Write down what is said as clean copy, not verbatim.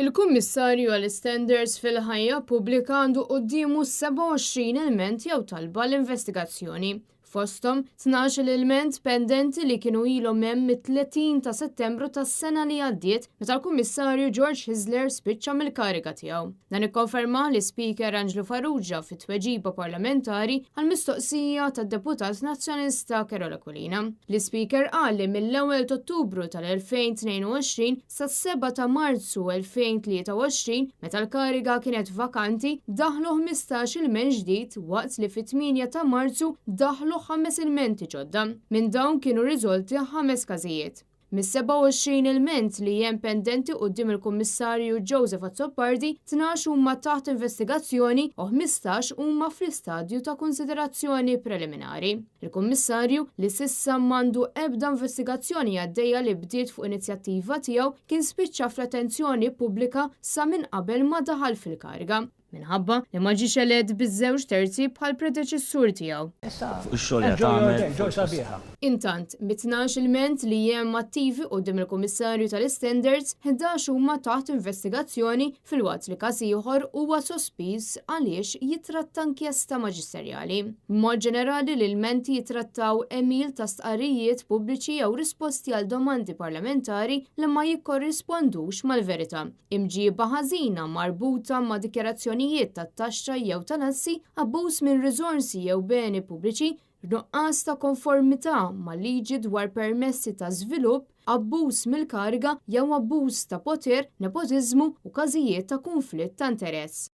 Il-Kummissarju għall-Standards fil-ħajja pubblika għandu qudiemu 27 ilment jew talba l-investigazzjoni. Fosthom 12 ilment pendenti li kienu ilhom hemm mit-30 ta' Settembru tas-sena li għaddiet meta l-Kummissarju George Hisler spiċċa mill-kariga tiegħu. Dan ikkonferma l-Speaker Angelo Farrugia fit-tweġiba parlamentari għall-mistoqsija tad-Deputat Nazzjonista Carola Collina. L-Speaker qal li mill-1 ta' Ottubru tal-2022 sas-7 ta' Marzu 2023 meta l-kariga kienet vakanti daħlu 15 ilment ġdid waqt li fit-8 ta' Marzu daħlu 5 ilmenti ġodda. Minn dawn kienu riżolti 5 każijiet. Mis-27 ilment li hemm pendenti quddiem il-Kummissarju Joseph Azzopardi 12 huma taħt investigazzjoni u 15 huma fl-istadju ta' konsiderazzjoni preliminari. Il-Kummissarju li s'issa m'għandu ebda investigazzjoni għaddejja li bdiet fuq inizjattiva tiegħu kien spiċċa fl-attenzjoni pubblika sa minn qabel ma daħal fil-kariga. Minħabba li ma ġiex eled biż-żewġ terzi bħal predeċessur tiegħu. Intant, mit-12 ilment li hemm attivi quddiem il-Kummissarju tal-Standards, 11 huma taħt investigazzjoni fil-waqt li każ ieħor huwa sospiż għaliex jitratta inkjesta maġisterjali. B'mod ġenerali l-ilmenti jitrattaw emil ta' stqarrijiet pubbliċi jew risposti għal domandi parlamentari li ma jikkorrispondux mal-verità. Imġiba ħażina marbuta ma' dikjarazzjonijiet tat-taxxa jew tal-assi, abbuż minn riżorsi jew beni pubbliċi, nuqqas ta' konformità mal-liġi dwar permessi ta' żvilupp, abbuż mill-kariga jew abbuż ta' poter, nepotiżmu u każijiet ta' konflitt ta' interess.